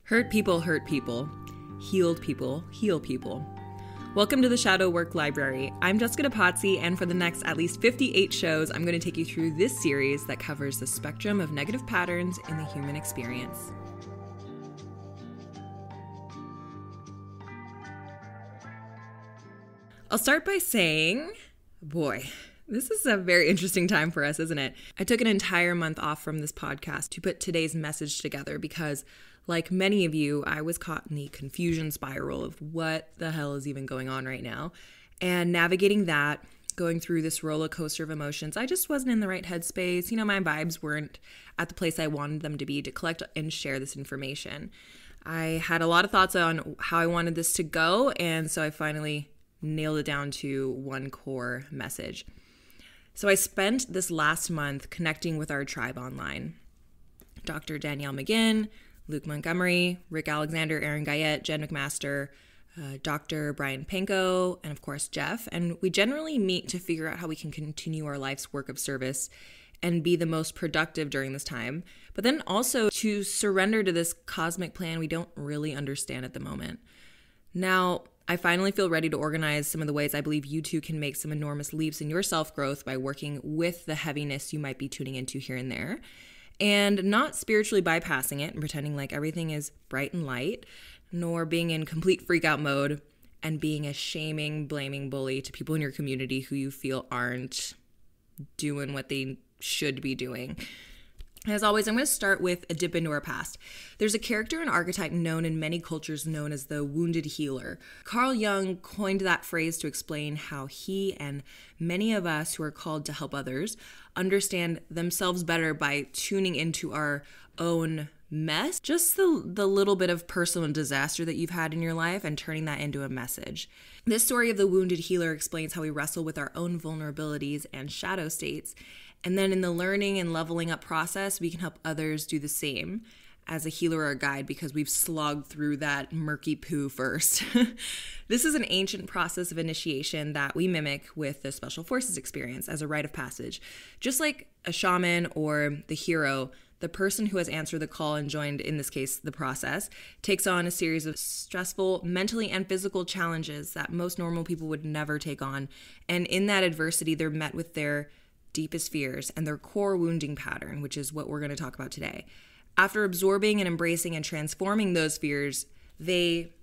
Hurt people hurt people. Healed people heal people. Welcome to the Shadow Work Library. I'm Jessica DePazzi, and for the next at least 58 shows, I'm going to take you through this series that covers the spectrum of negative patterns in the human experience. I'll start by saying, boy, this is a very interesting time for us, isn't it? I took an entire month off from this podcast to put today's message together because, like many of you, I was caught in the confusion spiral of what the hell is even going on right now. And navigating that, going through this roller coaster of emotions, I just wasn't in the right headspace. My vibes weren't at the place I wanted them to be to collect and share this information. I had a lot of thoughts on how I wanted this to go, and so I finally nailed it down to one core message. So I spent this last month connecting with our tribe online. Dr. Danielle McGinn, Luke Montgomery, Rick Alexander, Aaron Guyette, Jen McMaster, Dr. Brian Panko, and of course Jeff. And we generally meet to figure out how we can continue our life's work of service and be the most productive during this time, but then also to surrender to this cosmic plan we don't really understand at the moment. Now, I finally feel ready to organize some of the ways I believe you too can make some enormous leaps in your self-growth by working with the heaviness you might be tuning into here and there, and not spiritually bypassing it and pretending like everything is bright and light, nor being in complete freak-out mode and being a shaming, blaming bully to people in your community who you feel aren't doing what they should be doing. As always, I'm going to start with a dip into our past. There's a character and archetype known in many cultures known as the wounded healer. Carl Jung coined that phrase to explain how he and many of us who are called to help others understand themselves better by tuning into our own mess, just the little bit of personal disaster that you've had in your life, and turning that into a message. This story of the wounded healer explains how we wrestle with our own vulnerabilities and shadow states. And then in the learning and leveling up process, we can help others do the same as a healer or a guide because we've slogged through that murky poo first. This is an ancient process of initiation that we mimic with the Special Forces experience as a rite of passage. Just like a shaman or the hero, the person who has answered the call and joined, in this case, the process, takes on a series of stressful mentally and physical challenges that most normal people would never take on. And in that adversity, they're met with their deepest fears and their core wounding pattern, which is what we're going to talk about today. After absorbing and embracing and transforming those fears, they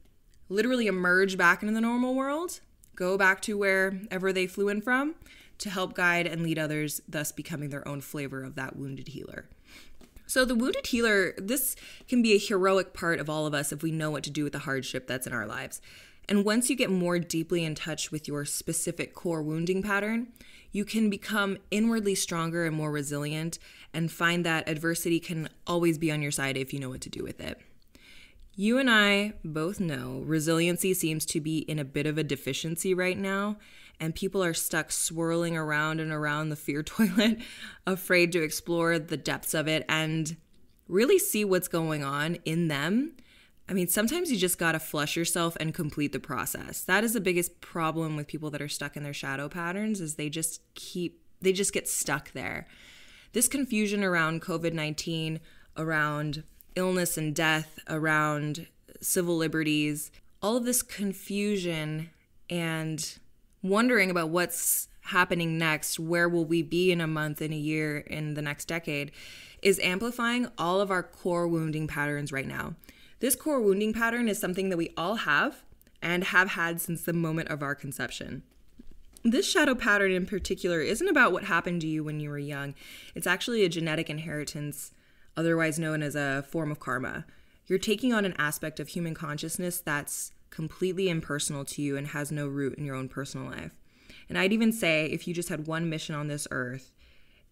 literally emerge back into the normal world, go back to wherever they flew in from, to help guide and lead others, thus becoming their own flavor of that wounded healer. So the wounded healer, this can be a heroic part of all of us if we know what to do with the hardship that's in our lives. And once you get more deeply in touch with your specific core wounding pattern, you can become inwardly stronger and more resilient and find that adversity can always be on your side if you know what to do with it. You and I both know resiliency seems to be in a bit of a deficiency right now, and people are stuck swirling around and around the fear toilet, afraid to explore the depths of it and really see what's going on in them. I mean, sometimes you just gotta flush yourself and complete the process. That is the biggest problem with people that are stuck in their shadow patterns, is they just get stuck there. This confusion around COVID-19, around illness and death, around civil liberties, all of this confusion and wondering about what's happening next, where will we be in a month, in a year, in the next decade, is amplifying all of our core wounding patterns right now. This core wounding pattern is something that we all have and have had since the moment of our conception. This shadow pattern in particular isn't about what happened to you when you were young. It's actually a genetic inheritance, otherwise known as a form of karma. You're taking on an aspect of human consciousness that's completely impersonal to you and has no root in your own personal life. And I'd even say if you just had one mission on this earth,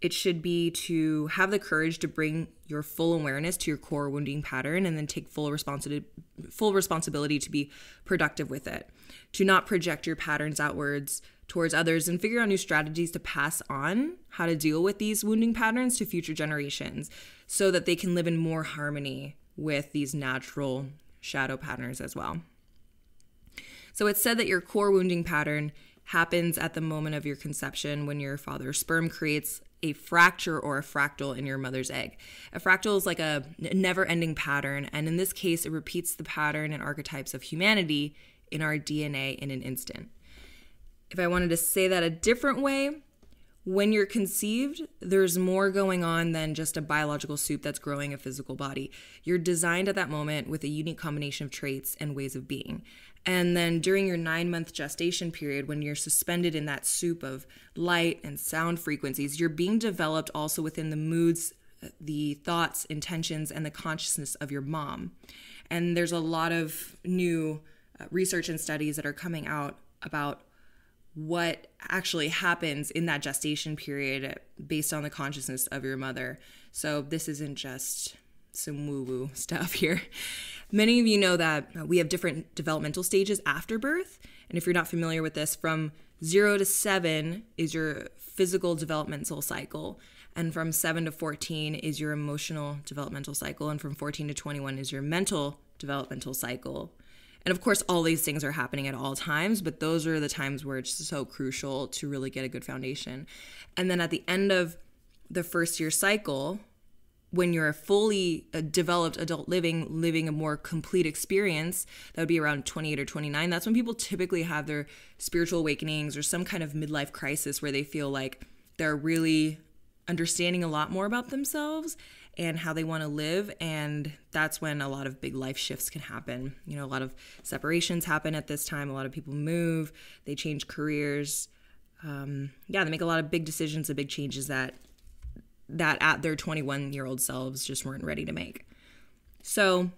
it should be to have the courage to bring your full awareness to your core wounding pattern and then take full responsibility to be productive with it, to not project your patterns outwards towards others and figure out new strategies to pass on how to deal with these wounding patterns to future generations so that they can live in more harmony with these natural shadow patterns as well. So it's said that your core wounding pattern happens at the moment of your conception when your father's sperm creates a fracture or a fractal in your mother's egg. A fractal is like a never-ending pattern, and in this case, it repeats the pattern and archetypes of humanity in our DNA in an instant. If I wanted to say that a different way, when you're conceived, there's more going on than just a biological soup that's growing a physical body. You're designed at that moment with a unique combination of traits and ways of being. And then during your 9-month gestation period, when you're suspended in that soup of light and sound frequencies, you're being developed also within the moods, the thoughts, intentions, and the consciousness of your mom. And there's a lot of new research and studies that are coming out about what actually happens in that gestation period based on the consciousness of your mother. So this isn't just some woo-woo stuff here. Many of you know that we have different developmental stages after birth. And if you're not familiar with this, from 0 to 7 is your physical developmental cycle. And from 7 to 14 is your emotional developmental cycle. And from 14 to 21 is your mental developmental cycle. And of course, all these things are happening at all times, but those are the times where it's so crucial to really get a good foundation. And then at the end of the first year cycle, when you're a fully developed adult living a more complete experience, that would be around 28 or 29. That's when people typically have their spiritual awakenings or some kind of midlife crisis where they feel like they're really understanding a lot more about themselves and how they want to live. And that's when a lot of big life shifts can happen. You know, a lot of separations happen at this time. A lot of people move, they change careers. They make a lot of big decisions and big changes that at their 21-year-old selves just weren't ready to make. So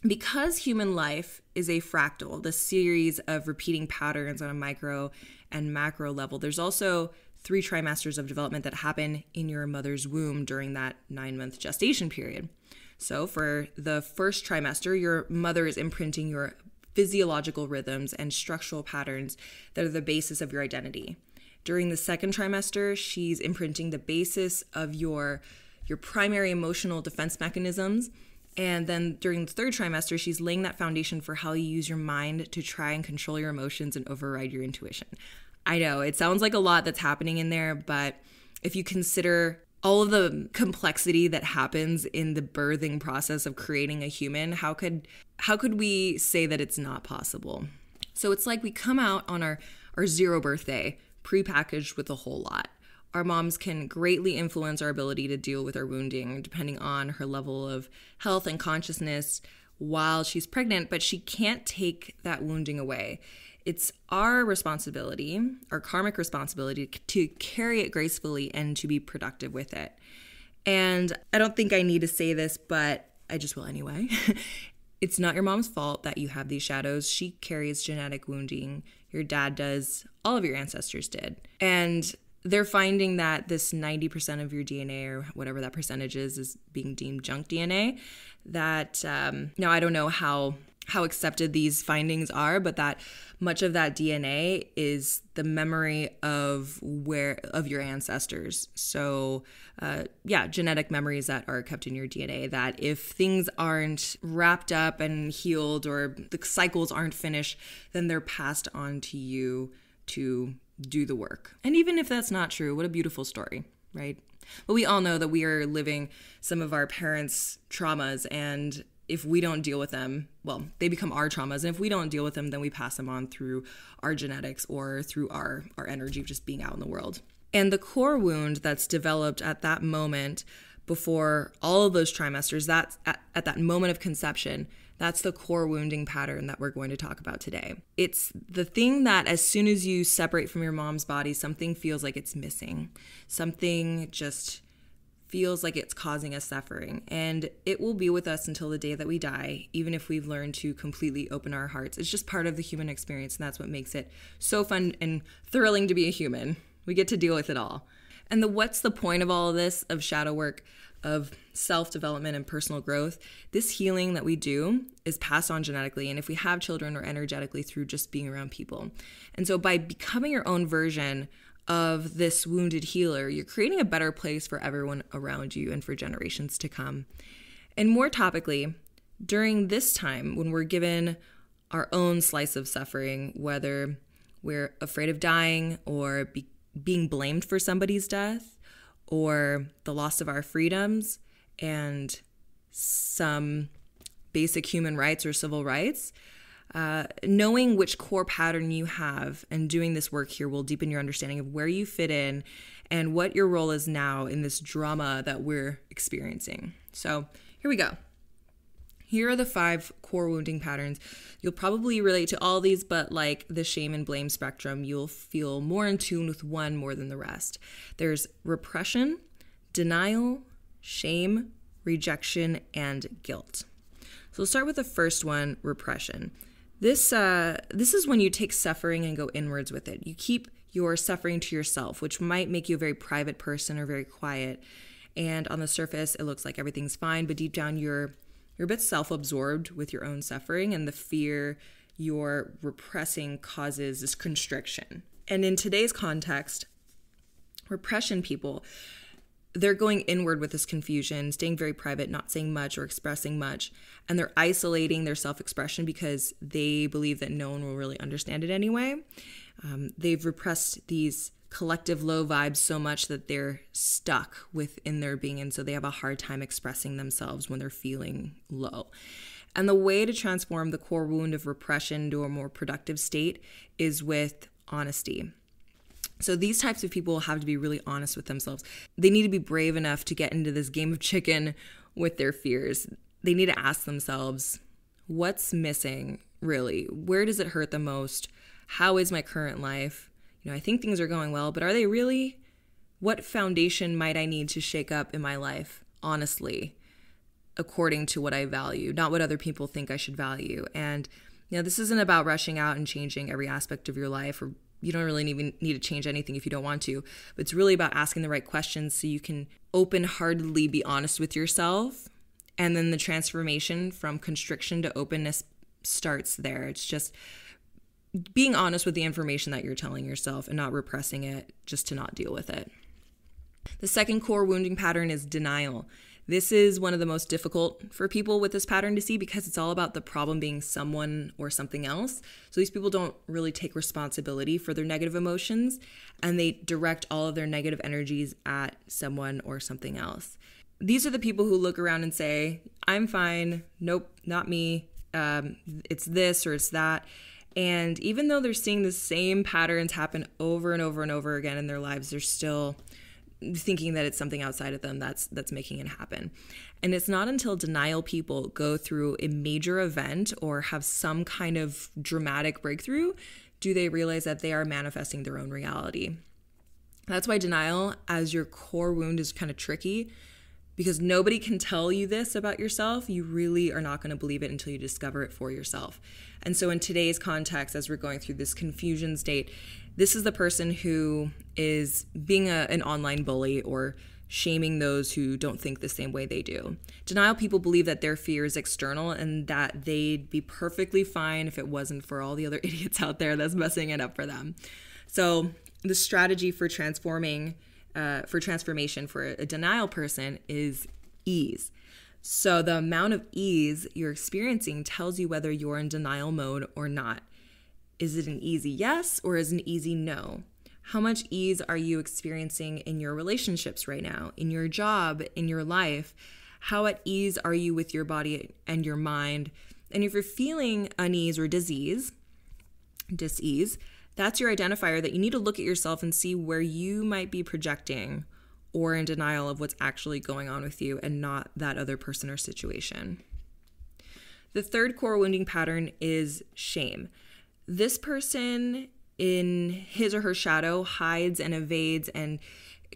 because human life is a fractal, the series of repeating patterns on a micro and macro level, there's also 3 trimesters of development that happen in your mother's womb during that 9-month gestation period. So for the first trimester, your mother is imprinting your physiological rhythms and structural patterns that are the basis of your identity. During the second trimester, she's imprinting the basis of your primary emotional defense mechanisms. And then during the third trimester, she's laying that foundation for how you use your mind to try and control your emotions and override your intuition. I know it sounds like a lot that's happening in there, but if you consider all of the complexity that happens in the birthing process of creating a human, how could we say that it's not possible? So it's like we come out on our 0 birthday, prepackaged with a whole lot. Our moms can greatly influence our ability to deal with our wounding depending on her level of health and consciousness while she's pregnant, but she can't take that wounding away. It's our responsibility, our karmic responsibility, to carry it gracefully and to be productive with it. And I don't think I need to say this, but I just will anyway. It's not your mom's fault that you have these shadows. She carries genetic wounding. Your dad does. All of your ancestors did. And they're finding that this 90% of your DNA, or whatever that percentage is being deemed junk DNA. That now I don't know how accepted these findings are, but that much of that DNA is the memory of your ancestors. So genetic memories that are kept in your DNA, that if things aren't wrapped up and healed or the cycles aren't finished, then they're passed on to you to do the work. And even if that's not true, what a beautiful story, right? But we all know that we are living some of our parents' traumas, and if we don't deal with them, well, they become our traumas. And if we don't deal with them, then we pass them on through our genetics or through our energy of just being out in the world. And the core wound that's developed at that moment before all of those trimesters, that's at that moment of conception, that's the core wounding pattern that we're going to talk about today. It's the thing that as soon as you separate from your mom's body, something feels like it's missing. Something just feels like it's causing us suffering, and it will be with us until the day that we die, even if we've learned to completely open our hearts. It's just part of the human experience, and that's what makes it so fun and thrilling to be a human. We get to deal with it all. And what's the point of all of this, of shadow work, of self-development and personal growth? This healing that we do is passed on genetically, and if we have children, or energetically through just being around people. And so by becoming your own version of this wounded healer, you're creating a better place for everyone around you and for generations to come. And more topically, during this time when we're given our own slice of suffering, whether We're afraid of dying or being blamed for somebody's death or the loss of our freedoms and some basic human rights or civil rights. Knowing which core pattern you have and doing this work here will deepen your understanding of where you fit in and what your role is now in this drama that we're experiencing. So here we go. Here are the 5 core wounding patterns. You'll probably relate to all these, but like the shame and blame spectrum, you'll feel more in tune with one more than the rest. There's repression, denial, shame, rejection, and guilt. So we'll start with the first one, repression. This is when you take suffering and go inwards with it. You keep your suffering to yourself, which might make you a very private person or very quiet. And on the surface, it looks like everything's fine, but deep down you're a bit self-absorbed with your own suffering, and the fear you're repressing causes this constriction. And in today's context, repression people, they're going inward with this confusion, staying very private, not saying much or expressing much, and they're isolating their self-expression because they believe that no one will really understand it anyway. They've repressed these collective low vibes so much that they're stuck within their being, and so they have a hard time expressing themselves when they're feeling low. And the way to transform the core wound of repression to a more productive state is with honesty. So these types of people have to be really honest with themselves. They need to be brave enough to get into this game of chicken with their fears. They need to ask themselves, what's missing, really? Where does it hurt the most? How is my current life? I think things are going well, but are they really? What foundation might I need to shake up in my life, honestly, according to what I value, not what other people think I should value? And this isn't about rushing out and changing every aspect of your life, or you don't really even need to change anything if you don't want to, but it's really about asking the right questions so you can open-heartedly be honest with yourself. And then the transformation from constriction to openness starts there. It's just being honest with the information that you're telling yourself and not repressing it just to not deal with it. The second core wounding pattern is denial. This is one of the most difficult for people with this pattern to see because it's all about the problem being someone or something else. So these people don't really take responsibility for their negative emotions, and they direct all of their negative energies at someone or something else. These are the people who look around and say, I'm fine, nope, not me, it's this or it's that. And even though they're seeing the same patterns happen over and over and over again in their lives, they're still thinking that it's something outside of them that's making it happen. And it's not until denial people go through a major event or have some kind of dramatic breakthrough do they realize that they are manifesting their own reality. That's why denial as your core wound is kind of tricky, because nobody can tell you this about yourself. You really are not going to believe it until you discover it for yourself. And so in today's context, as we're going through this confusion state, this is the person who is being an online bully or shaming those who don't think the same way they do. Denial people believe that their fear is external and that they'd be perfectly fine if it wasn't for all the other idiots out there that's messing it up for them. So the strategy for transformation for a denial person is ease. So the amount of ease you're experiencing tells you whether you're in denial mode or not. Is it an easy yes or is it an easy no? How much ease are you experiencing in your relationships right now, in your job, in your life? How at ease are you with your body and your mind? And if you're feeling unease or dis-ease, that's your identifier that you need to look at yourself and see where you might be projecting or in denial of what's actually going on with you and not that other person or situation. The third core wounding pattern is shame. This person in his or her shadow hides and evades and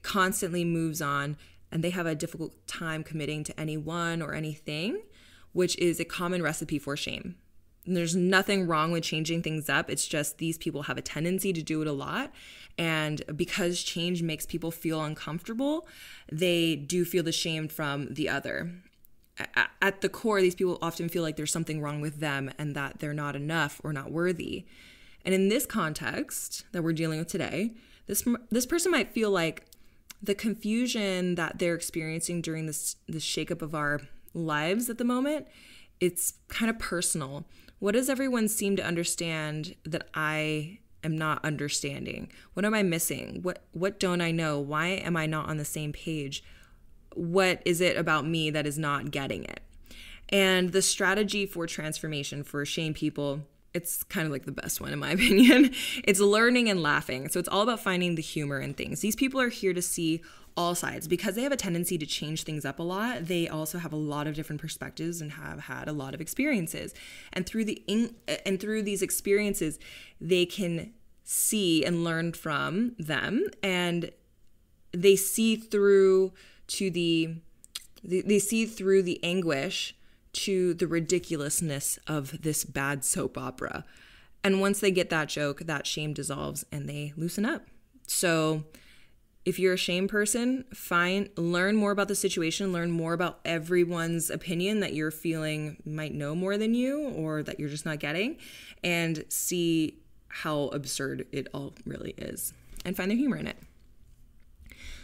constantly moves on, and they have a difficult time committing to anyone or anything, which is a common recipe for shame. And there's nothing wrong with changing things up. It's just these people have a tendency to do it a lot. And because change makes people feel uncomfortable, they do feel the shame from the other. At the core, these people often feel like there's something wrong with them and that they're not enough or not worthy. And in this context that we're dealing with today, this person might feel like the confusion that they're experiencing during this shakeup of our lives at the moment, it's kind of personal. What does everyone seem to understand that I am not understanding? What am I missing? What don't I know? Why am I not on the same page? What is it about me that is not getting it? And the strategy for transformation for shame people, it's kind of like the best one in my opinion. It's learning and laughing. So it's all about finding the humor in things. These people are here to see all sides because they have a tendency to change things up a lot. They also have a lot of different perspectives and have had a lot of experiences. And through these experiences, they can see and learn from them, and they see through the anguish to the ridiculousness of this bad soap opera. And once they get that joke, that shame dissolves and they loosen up. So if you're a shame person, learn more about the situation, learn more about everyone's opinion that you're feeling might know more than you or that you're just not getting, and see how absurd it all really is, and find the humor in it.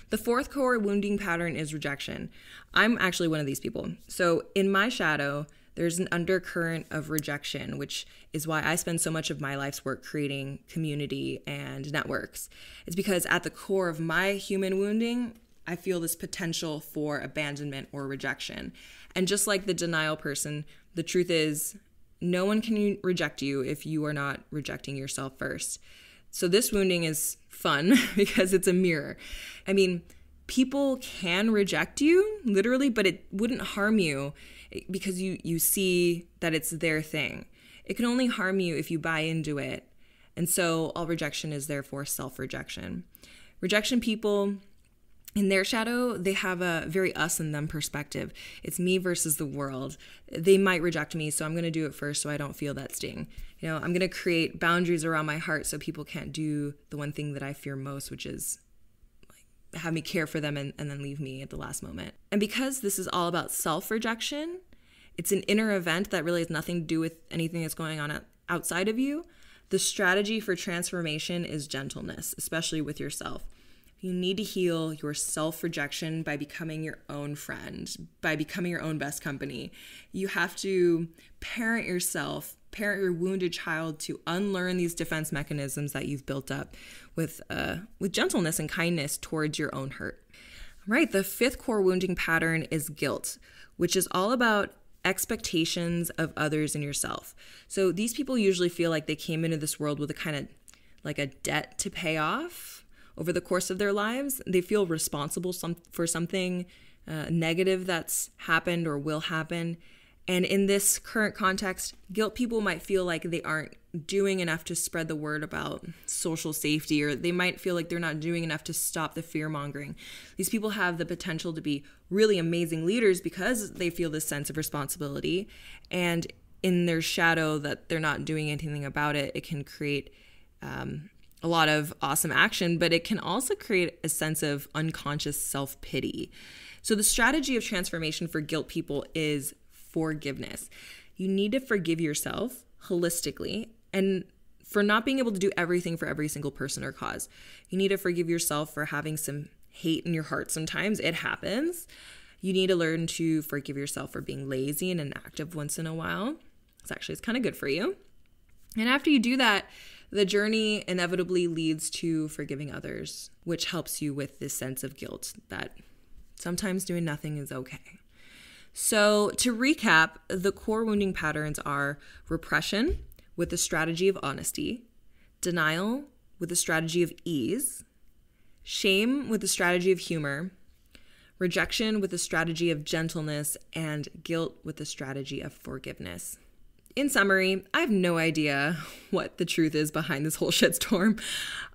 The fourth core wounding pattern is rejection. I'm actually one of these people. So in my shadow, there's an undercurrent of rejection, which is why I spend so much of my life's work creating community and networks. It's because at the core of my human wounding, I feel this potential for abandonment or rejection. And just like the denial person, the truth is no one can reject you if you are not rejecting yourself first. So this wounding is fun because it's a mirror. I mean, people can reject you, literally, but it wouldn't harm you because you see that it's their thing. It can only harm you if you buy into it. And so all rejection is therefore self-rejection. Rejection people, in their shadow, they have a very us and them perspective. It's me versus the world. They might reject me, so I'm going to do it first so I don't feel that sting. I'm going to create boundaries around my heart so people can't do the one thing that I fear most, which is have me care for them and then leave me at the last moment. And because this is all about self-rejection, it's an inner event that really has nothing to do with anything that's going on outside of you. The strategy for transformation is gentleness, especially with yourself. You need to heal your self-rejection by becoming your own friend, by becoming your own best company. You have to parent your wounded child to unlearn these defense mechanisms that you've built up with gentleness and kindness towards your own hurt. Right, the fifth core wounding pattern is guilt, which is all about expectations of others and yourself. So these people usually feel like they came into this world with a kind of like a debt to pay off over the course of their lives. They feel responsible for something negative that's happened or will happen. And in this current context, guilt people might feel like they aren't doing enough to spread the word about social safety, or they might feel like they're not doing enough to stop the fear mongering. These people have the potential to be really amazing leaders because they feel this sense of responsibility. And in their shadow that they're not doing anything about it, it can create a lot of awesome action, but it can also create a sense of unconscious self-pity. So the strategy of transformation for guilt people is forgiveness. You need to forgive yourself holistically and for not being able to do everything for every single person or cause. You need to forgive yourself for having some hate in your heart sometimes. It happens. You need to learn to forgive yourself for being lazy and inactive once in a while. It's kind of good for you. And after you do that, the journey inevitably leads to forgiving others, which helps you with this sense of guilt that sometimes doing nothing is okay. So to recap, the core wounding patterns are repression with the strategy of honesty, denial with the strategy of ease, shame with the strategy of humor, rejection with the strategy of gentleness, and guilt with the strategy of forgiveness. In summary, I have no idea what the truth is behind this whole shitstorm.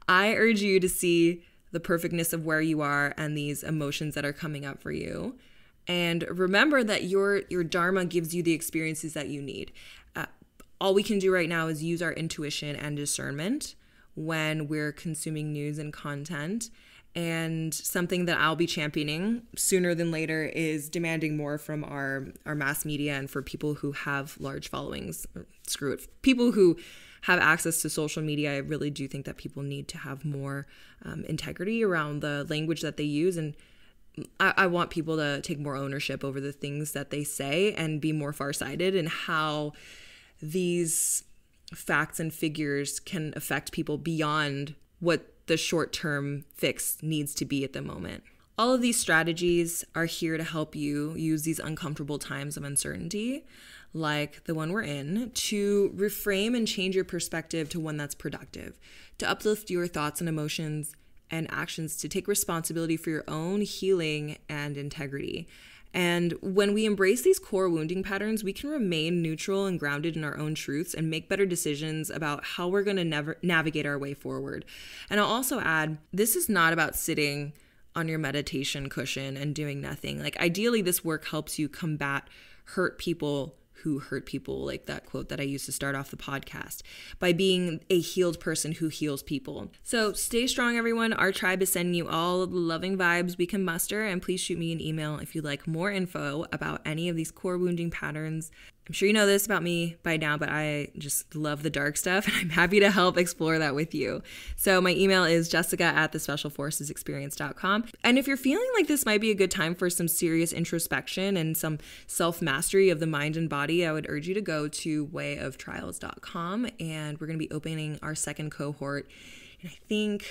I urge you to see the perfectness of where you are and these emotions that are coming up for you. And remember that your dharma gives you the experiences that you need. All we can do right now is use our intuition and discernment when we're consuming news and content. And something that I'll be championing sooner than later is demanding more from our mass media and for people who have large followings. People who have access to social media. I really do think that people need to have more integrity around the language that they use. And I want people to take more ownership over the things that they say and be more farsighted in how these facts and figures can affect people beyond what the short-term fix needs to be at the moment. All of these strategies are here to help you use these uncomfortable times of uncertainty, like the one we're in, to reframe and change your perspective to one that's productive, to uplift your thoughts and emotions and actions, to take responsibility for your own healing and integrity. And when we embrace these core wounding patterns, we can remain neutral and grounded in our own truths and make better decisions about how we're going to navigate our way forward. And I'll also add, this is not about sitting on your meditation cushion and doing nothing. Like, ideally, this work helps you combat hurt people who hurt people, like that quote that I used to start off the podcast, by being a healed person who heals people. So stay strong, everyone. Our tribe is sending you all of the loving vibes we can muster, and please shoot me an email if you'd like more info about any of these core wounding patterns. I'm sure you know this about me by now, but I just love the dark stuff, and I'm happy to help explore that with you. So my email is jessica@thespecialforcesexperience.com. And if you're feeling like this might be a good time for some serious introspection and some self-mastery of the mind and body, I would urge you to go to wayoftrials.com, and we're going to be opening our second cohort in, I think,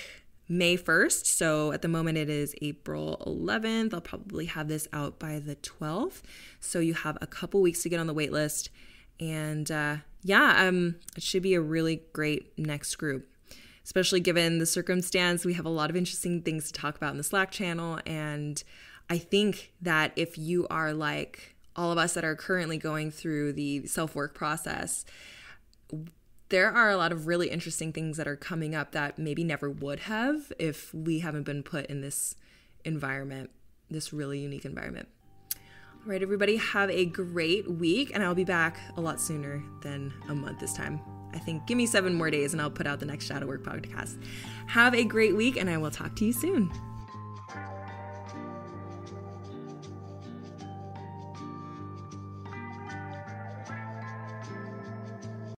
May 1st. So at the moment it is April 11th. I'll probably have this out by the 12th. So you have a couple weeks to get on the wait list. And it should be a really great next group, especially given the circumstance. We have a lot of interesting things to talk about in the Slack channel. And I think that if you are like all of us that are currently going through the self-work process, there are a lot of really interesting things that are coming up that maybe never would have if we haven't been put in this environment, this really unique environment. All right, everybody, have a great week, and I'll be back a lot sooner than a month this time. I think give me 7 more days and I'll put out the next Shadow Work podcast. Have a great week, and I will talk to you soon.